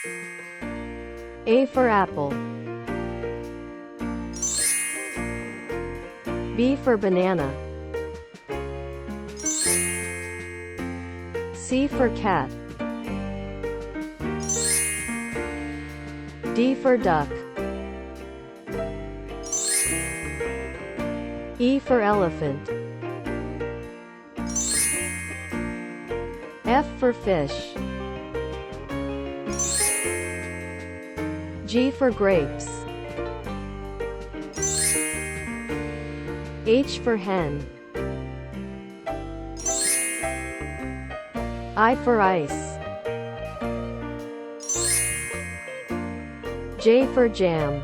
A for apple. B for banana. C for cat. D for duck. E for elephant. F for fish. G for grapes. H for hen. I for ice. J for jam.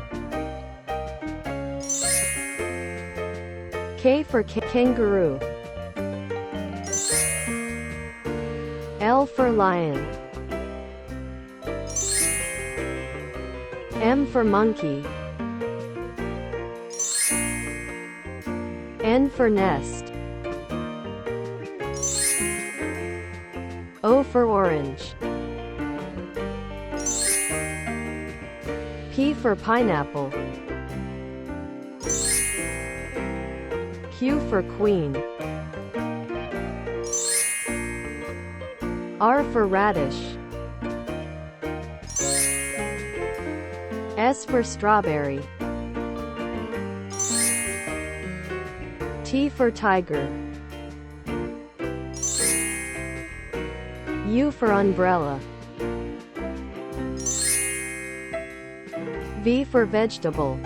K for kangaroo. L for lion. M for monkey. N for nest. O for orange. P for pineapple. Q for queen. R for radish. S for strawberry. T for tiger. U for umbrella. V for vegetable.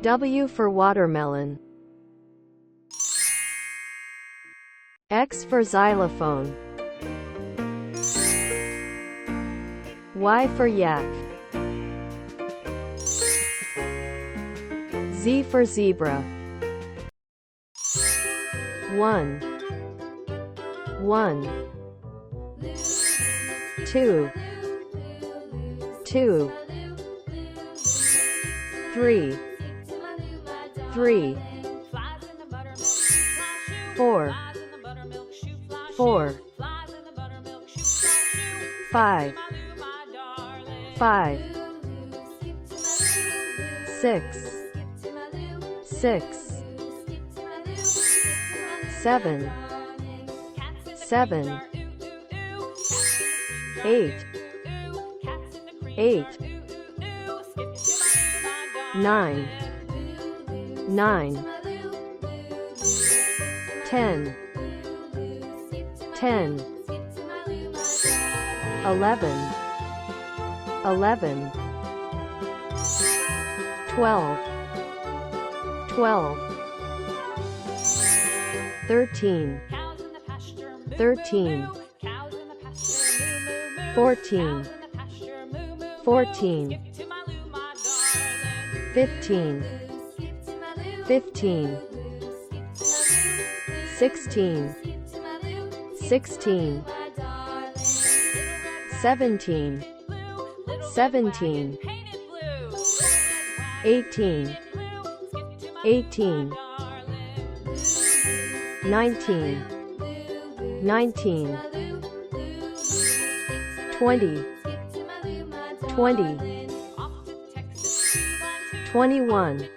W for watermelon. X for xylophone. Y for yak. Z for zebra. 1 1 2 2 3 3 4 4 5 5 6 6 7 7 8 8 9 9 10 10 11 11 12 12 13 13 14 14 15 15 16 16 17 17 18 18 19 19 20 20 21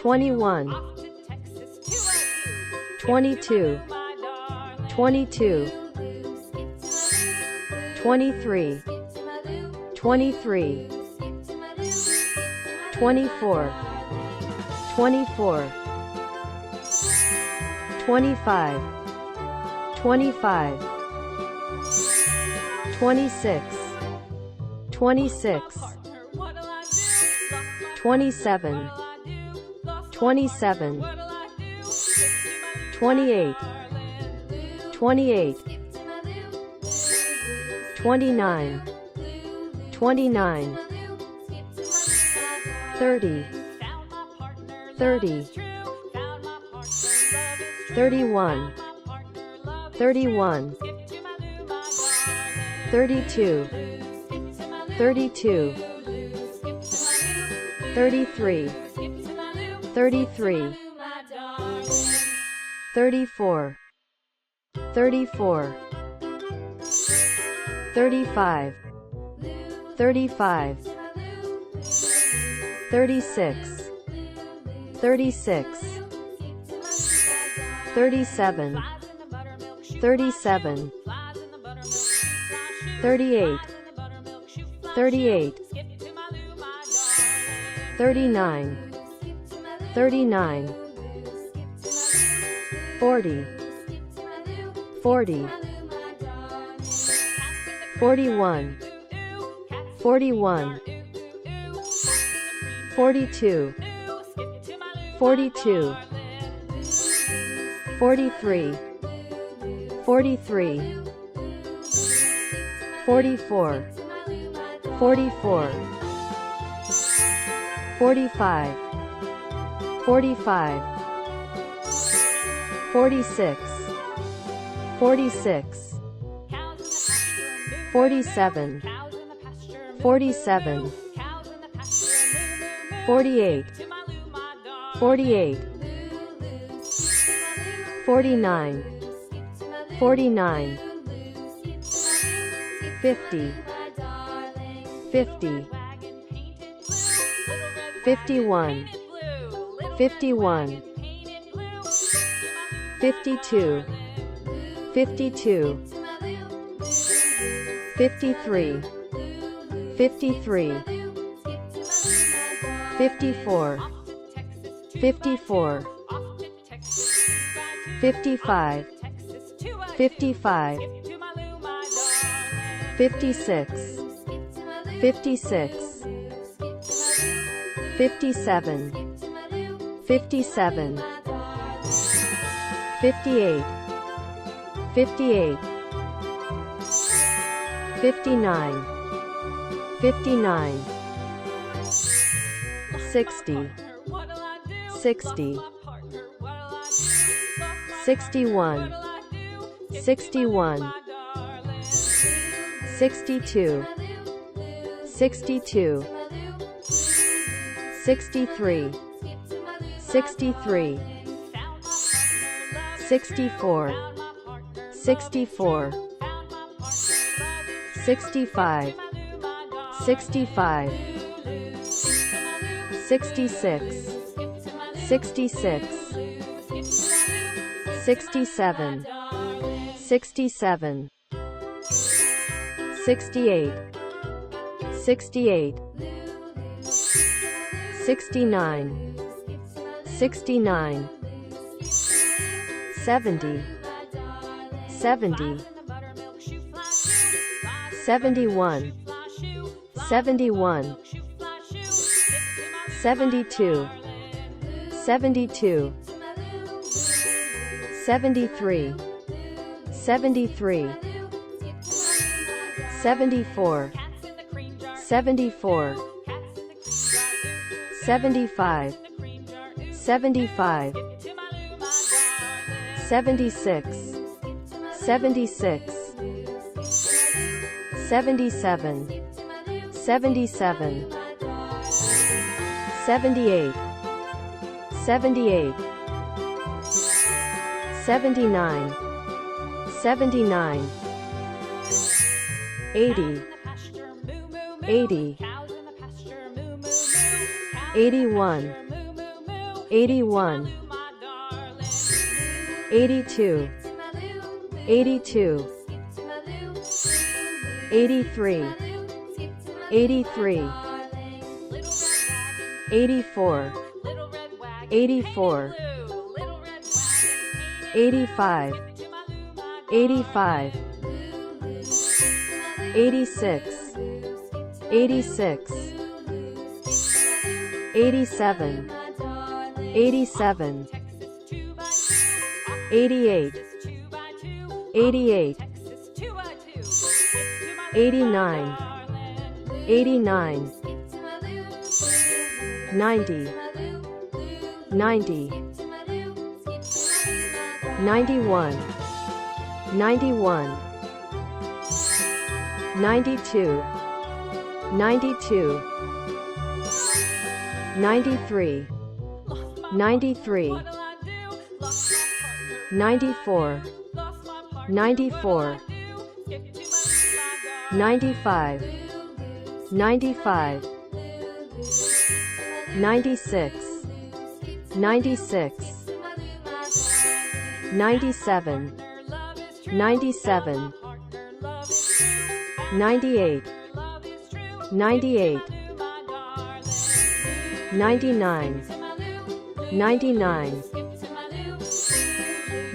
21 22 22 23 23 24 24 25 25 26 26 27 27 28 28 29 29 30 30 31 31 32 32 33 33 34 34 35, 35, 36, 36, 37, 37, 38, 38, 39, 39, 40, 40, 41, 41, 42, 42, 43, 43, 44, 44, 45, 45, 46, 46, 47, 47, 48, 48, 49, 49, 50, 50, 51, 51, 52, 52, 53, 53, 54, 54, 55, 55, 56, 56, 57, 57, 58, 58, 59, 59, 60, 60, 61, 61, 62, 62, 63, 63, 64, 64, 65, 65, 66, 66, 67, 67, 68, 68, 69, 69, 70, 70, 71, 71, 72, 72, 73, 73, 74, 74, 75, 75, 76, 76, 77, 77, 78, 78, 79, 79, 80, 80, 81, 81, 82, 82, 83, 83, 84, 84, 85, 85, 86, 86, 87, 87, 88, 88, 89, 89, 90, 90, 91, 91, 92, 92, 93, 93, 94, 94, 95, 95, 96, 96, 97, 97, 98, 98, 99, 99,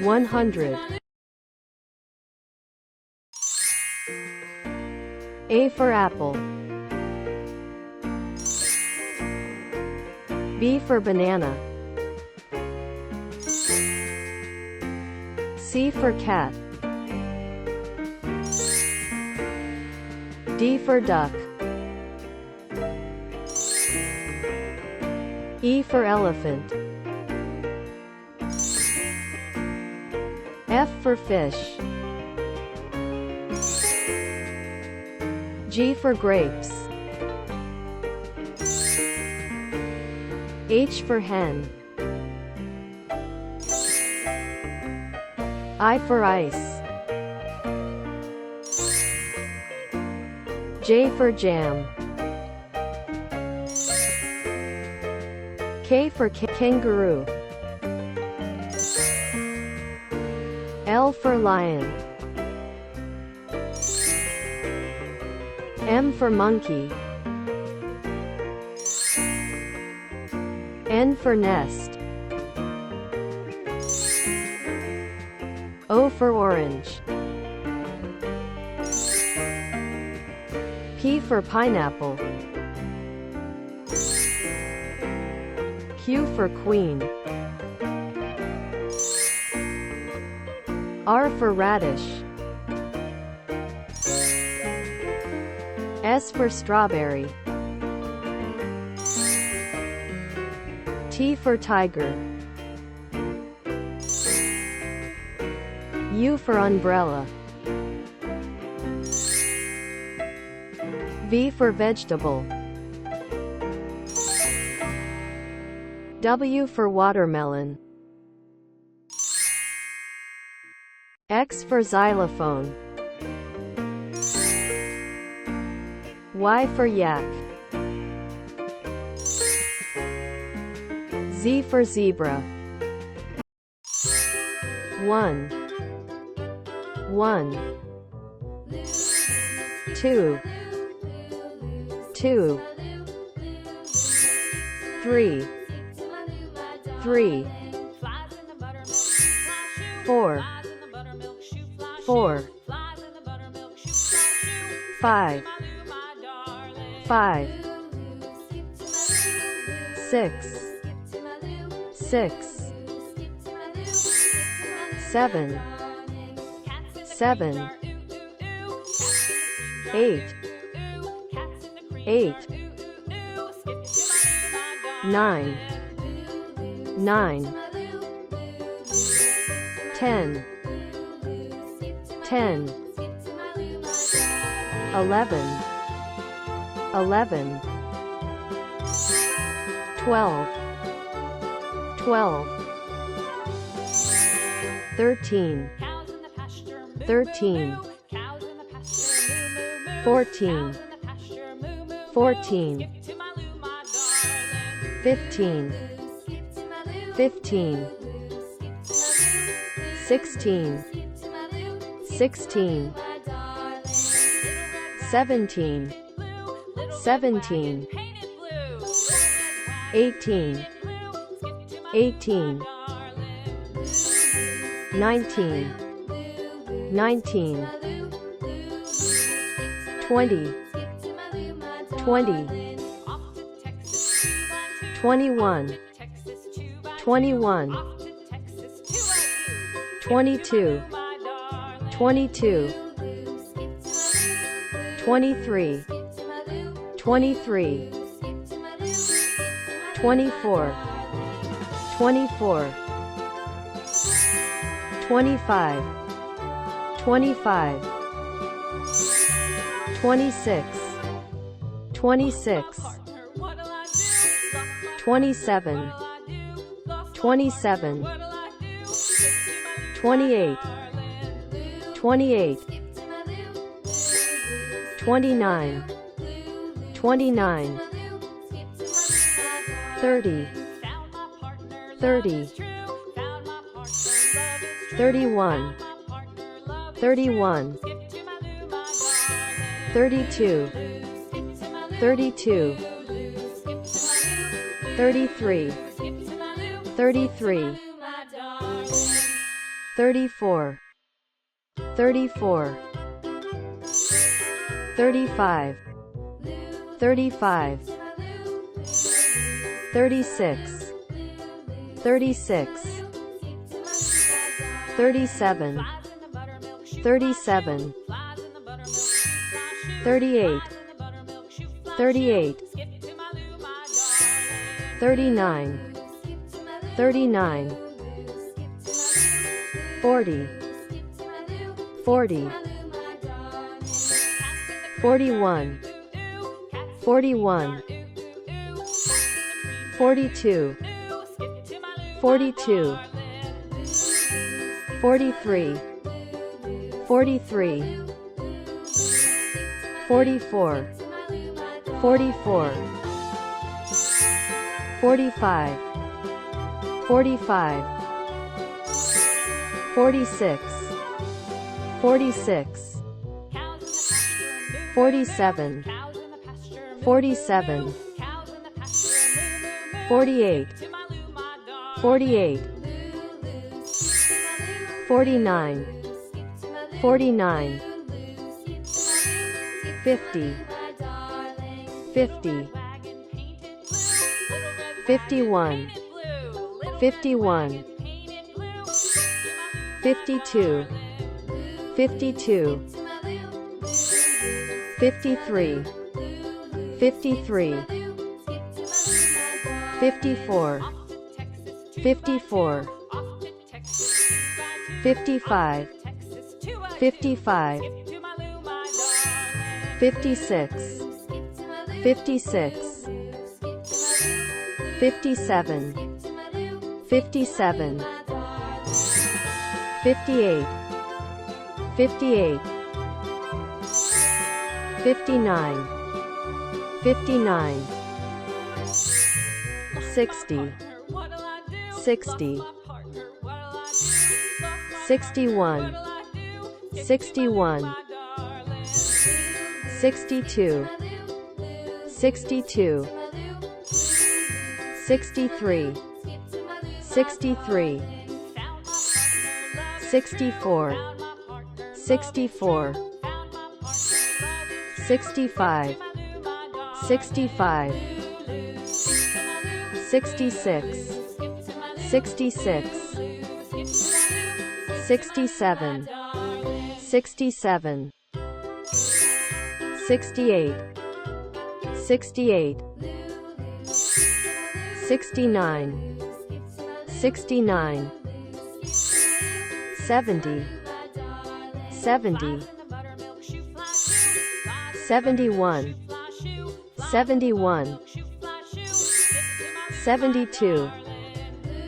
100. A for apple. B for banana. C for cat. D for duck. E for elephant. F for fish. G for grapes. H for hen. I for ice. J for jam. K for kangaroo. L for lion. M for monkey. N for nest. O for orange. P for pineapple. Q for queen. R for radish. S for strawberry. T for tiger. U for umbrella. V for vegetable. W for watermelon. X for xylophone. Y for yak. Z for zebra. 1, 1, 2, 2, 3, 3, 4, 4, 5, 5, 6, 6, 7, 7, 8, 8, 9, 9, 10, 10, 11, 11, 12, 12, 13, 13, 14, 14, 15, 15, 16, 16, 17, 17, 18, 18, 19, 19, 20, 20, 21, 21, 22, 22, 23, 23, 24, 24, 25, 25, 26, 26, 27, 27, 28, 28, 29, 29, 30, 30, 31, 31, 32, 32, 33, 33, 34, 34, 35, 35, 36, 36, 37, 37, 38, 38, 39, 39, 40, 40, 41, 41, 42, 42, 43, 43, 44, 44, 45, 45, 46, 46, 47, 47, 48, 48, 49, 49, 50, 50, 51, 51, 52, 52, 53, 53, 54, 54, 55, 55, 56, 56, 57, 57, 58, 58, 59, 59, 60, 60, 61, 61, 62, 62, 63, 63, 64, 64, 65, 65, 66, 66, 67, 67, 68, 68, 69, 69, 70, 70, 71, 71, 72,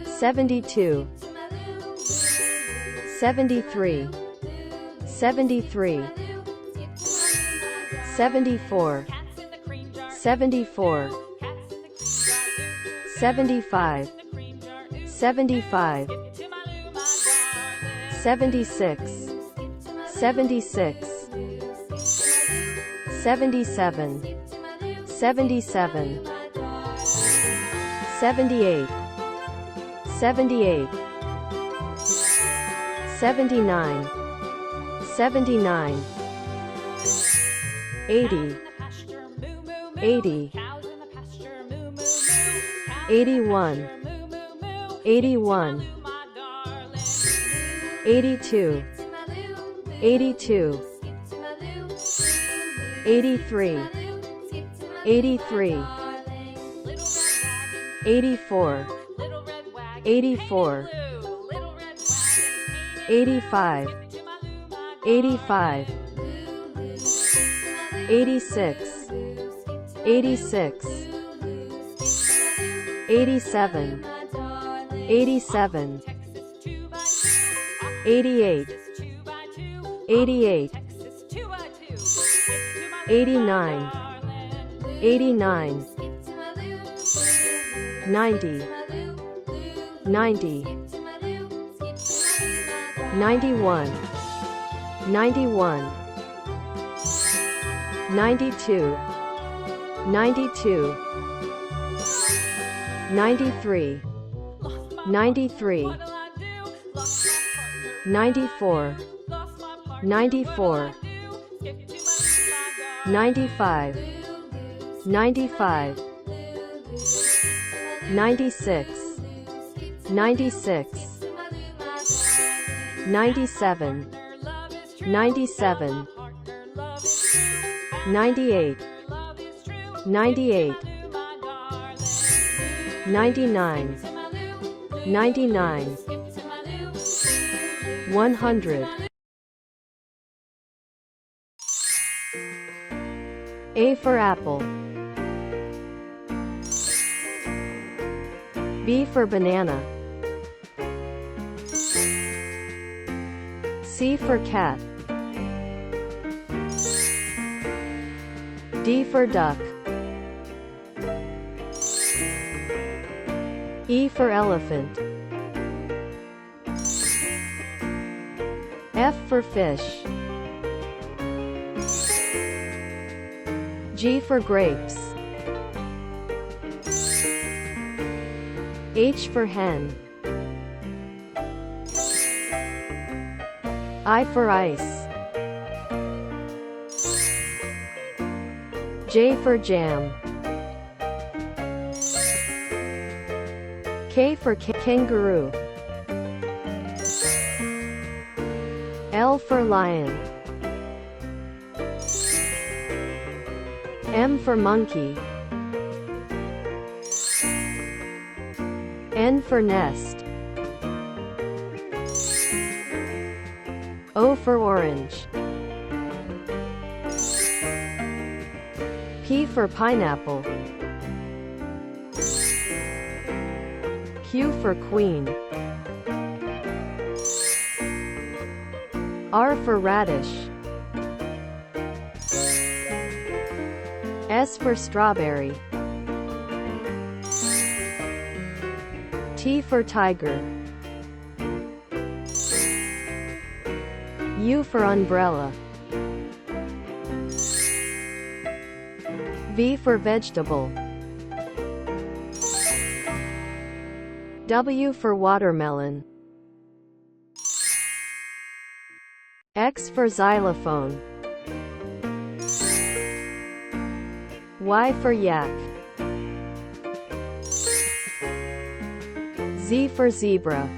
72, 73, 73, 74, 74, 75, 75, 76, 76, 77, 77, 78, 78, 79, 79, 80, 80, 81, 81, 82, 82, 83, 83, 84, 84, 85, 85, 86, 86, 87, 87, 88, 88, 89, 89, 90, 90, 91, 91, 92, 92, 93, 93, 94, 94, 95, 95, 96, 96, 97, 97, 98, 98, 99, 99, 100. A for apple. B for banana. C for cat. D for duck. E for elephant. F for fish. G for grapes. H for hen. I for ice. J for jam. K for kangaroo. L for lion. M for monkey. N for nest. O for orange. P for pineapple. Q for queen. R for radish. S for strawberry. T for tiger. U for umbrella. V for vegetable. W for watermelon. X for xylophone. Y for yak. Z for zebra.